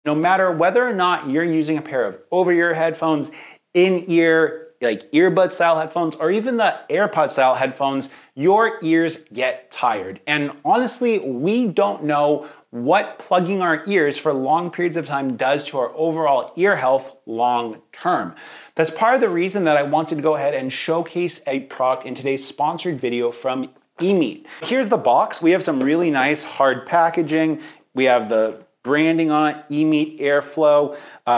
No matter whether or not you're using a pair of over-ear headphones, in-ear, like earbud style headphones, or even the AirPod style headphones, your ears get tired. And honestly, we don't know what plugging our ears for long periods of time does to our overall ear health long term. That's part of the reason that I wanted to go ahead and showcase a product in today's sponsored video from Emeet. Here's the box. We have some really nice hard packaging. We have the branding on it, Emeet AirFlow.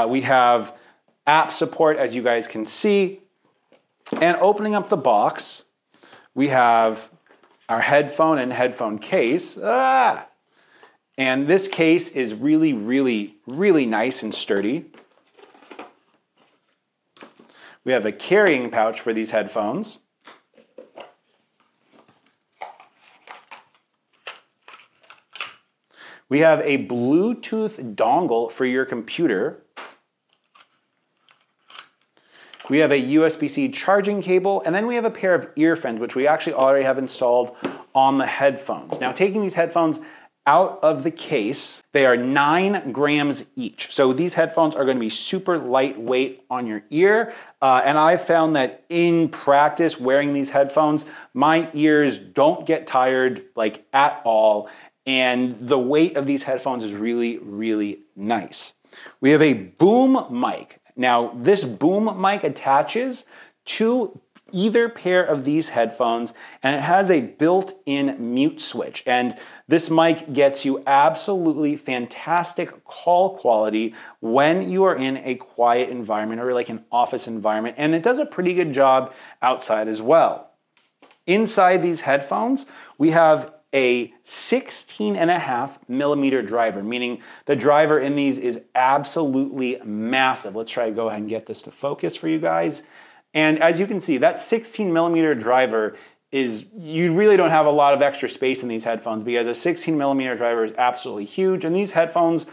We have app support, as you guys can see. And opening up the box, we have our headphone and headphone case. And this case is really, really, really nice and sturdy. We have a carrying pouch for these headphones. We have a Bluetooth dongle for your computer. We have a USB-C charging cable, and then we have a pair of earphones, which we actually already have installed on the headphones. Now, taking these headphones out of the case, they are 9 grams each. So these headphones are going to be super lightweight on your ear. And I've found that in practice wearing these headphones, my ears don't get tired like at all. And the weight of these headphones is really, really nice. We have a boom mic. Now, this boom mic attaches to either pair of these headphones, and it has a built-in mute switch. And this mic gets you absolutely fantastic call quality when you are in a quiet environment or like an office environment, and it does a pretty good job outside as well. Inside these headphones, we have a 16.5mm driver, meaning the driver in these is absolutely massive. Let's try to go ahead and get this to focus for you guys. And as you can see, that 16mm driver is, you really don't have a lot of extra space in these headphones because a 16mm driver is absolutely huge. And these headphones,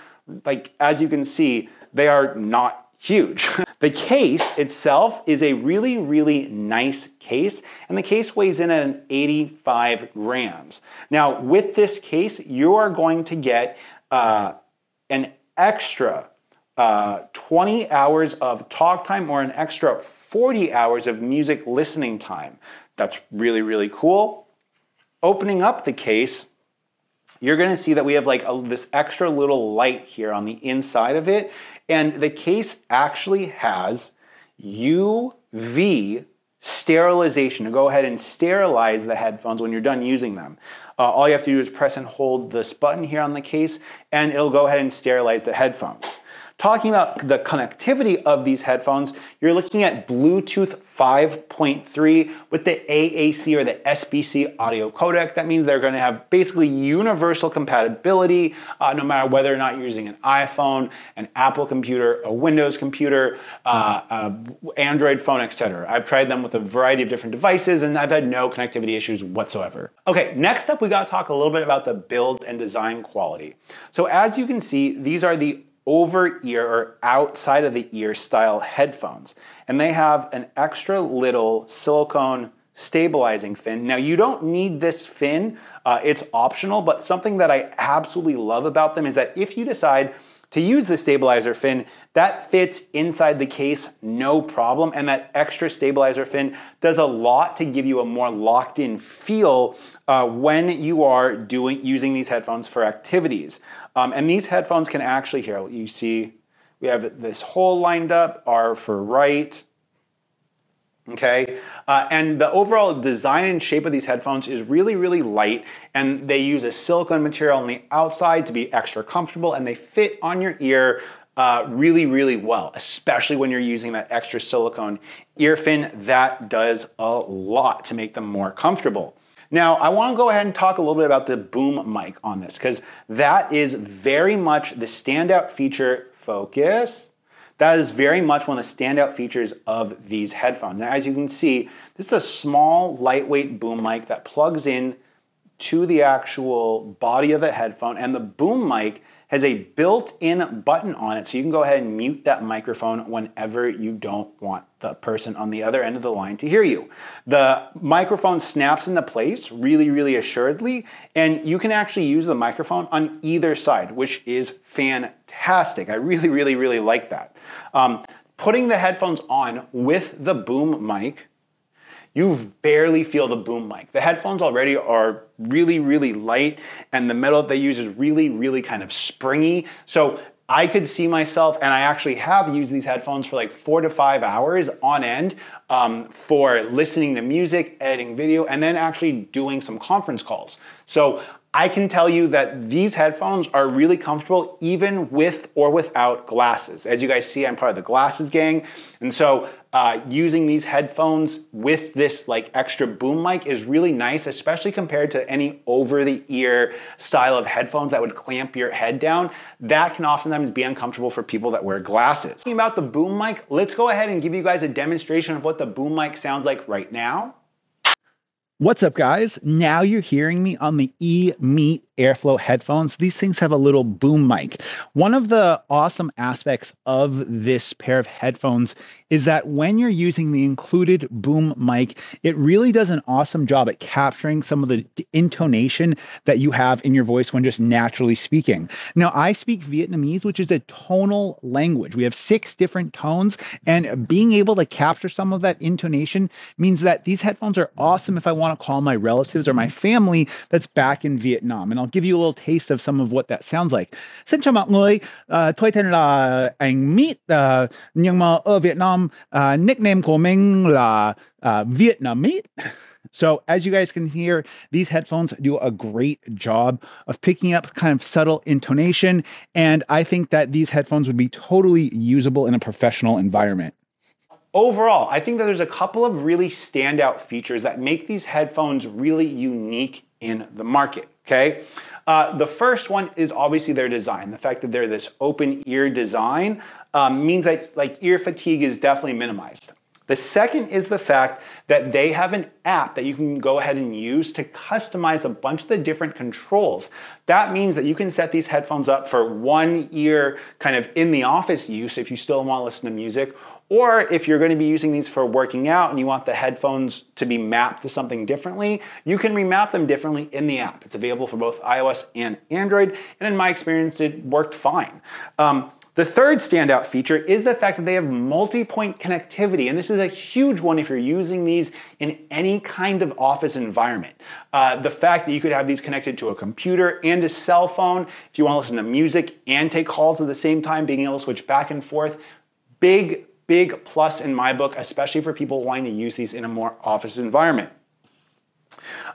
like as you can see, they are not huge. The case itself is a really, really nice case, and the case weighs in at an 85 grams. Now, with this case, you are going to get an extra 20 hours of talk time or an extra 40 hours of music listening time. That's really, really cool. Opening up the case, you're gonna see that we have like this extra little light here on the inside of it. And the case actually has UV sterilization to go ahead and sterilize the headphones when you're done using them. All you have to do is press and hold this button here on the case, and it'll go ahead and sterilize the headphones. Talking about the connectivity of these headphones, you're looking at Bluetooth 5.3 with the AAC or the SBC audio codec. That means they're going to have basically universal compatibility no matter whether or not you're using an iPhone, an Apple computer, a Windows computer, Android phone, etc. I've tried them with a variety of different devices and I've had no connectivity issues whatsoever. Okay, next up we got to talk a little bit about the build and design quality. So as you can see, these are the over-ear or outside of the ear style headphones. And they have an extra little silicone stabilizing fin. Now you don't need this fin, it's optional, but something that I absolutely love about them is that if you decide to use the stabilizer fin, that fits inside the case no problem, and that extra stabilizer fin does a lot to give you a more locked in feel when you are using these headphones for activities. And these headphones can actually, here you see, we have this hole lined up, R for right, okay? And the overall design and shape of these headphones is really, really light, and they use a silicone material on the outside to be extra comfortable, and they fit on your ear really, really well, especially when you're using that extra silicone ear fin. That does a lot to make them more comfortable. Now, I want to go ahead and talk a little bit about the boom mic on this, because that is very much the standout feature. Focus. That is very much one of the standout features of these headphones. Now, as you can see, this is a small, lightweight boom mic that plugs in to the actual body of the headphone, and the boom mic has a built-in button on it, so you can go ahead and mute that microphone whenever you don't want the person on the other end of the line to hear you. The microphone snaps into place really, really assuredly, and you can actually use the microphone on either side, which is fantastic. fantastic. I really, really, really like that. Putting the headphones on with the boom mic, you barely feel the boom mic. The headphones already are really, really light, and the metal that they use is really, really kind of springy. So I could see myself, and I actually have used these headphones for like 4 to 5 hours on end for listening to music, editing video, and then actually doing some conference calls. So I can tell you that these headphones are really comfortable even with or without glasses. As you guys see, I'm part of the glasses gang. And so using these headphones with this like extra boom mic is really nice, especially compared to any over-the-ear style of headphones that would clamp your head down. That can oftentimes be uncomfortable for people that wear glasses. Talking about the boom mic, let's go ahead and give you guys a demonstration of what the boom mic sounds like right now. What's up, guys? Now you're hearing me on the Emeet AirFlow headphones. These things have a little boom mic. One of the awesome aspects of this pair of headphones is that when you're using the included boom mic, it really does an awesome job at capturing some of the intonation that you have in your voice when just naturally speaking. Now, I speak Vietnamese, which is a tonal language. We have 6 different tones, and being able to capture some of that intonation means that these headphones are awesome if I want to call my relatives or my family that's back in Vietnam. And I'll give you a little taste of some of what that sounds like. Xin chào mọi người, tôi tên là Emeet, nhưng mà ở Việt Nam, nickname của mình là Vietnamese. So as you guys can hear, these headphones do a great job of picking up kind of subtle intonation, and I think that these headphones would be totally usable in a professional environment. Overall, I think that there's a couple of really standout features that make these headphones really unique in the market, okay? The first one is obviously their design. The fact that they're this open ear design means that like ear fatigue is definitely minimized. The second is the fact that they have an app that you can go ahead and use to customize a bunch of the different controls. That means that you can set these headphones up for one ear kind of in the office use if you still want to listen to music, or if you're going to be using these for working out and you want the headphones to be mapped to something differently, you can remap them differently in the app. It's available for both iOS and Android, and in my experience, it worked fine. The third standout feature is the fact that they have multi-point connectivity, and this is a huge one if you're using these in any kind of office environment. The fact that you could have these connected to a computer and a cell phone, if you want to listen to music and take calls at the same time, being able to switch back and forth, big plus in my book, especially for people wanting to use these in a more office environment.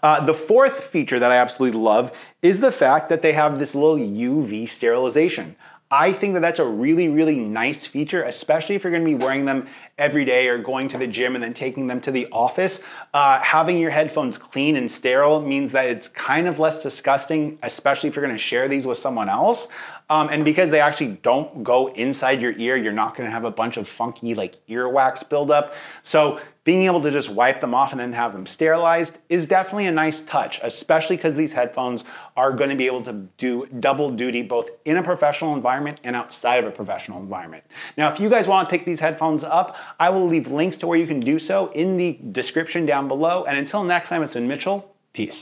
The fourth feature that I absolutely love is the fact that they have this little UV sterilization. I think that that's a really, really nice feature, especially if you're going to be wearing them every day or going to the gym and then taking them to the office. Having your headphones clean and sterile means that it's kind of less disgusting, especially if you're going to share these with someone else. And because they actually don't go inside your ear, you're not going to have a bunch of funky like earwax buildup. So being able to just wipe them off and then have them sterilized is definitely a nice touch, especially because these headphones are going to be able to do double duty both in a professional environment and outside of a professional environment. Now, if you guys want to pick these headphones up, I will leave links to where you can do so in the description down below. And until next time, it's been Mitchell. Peace.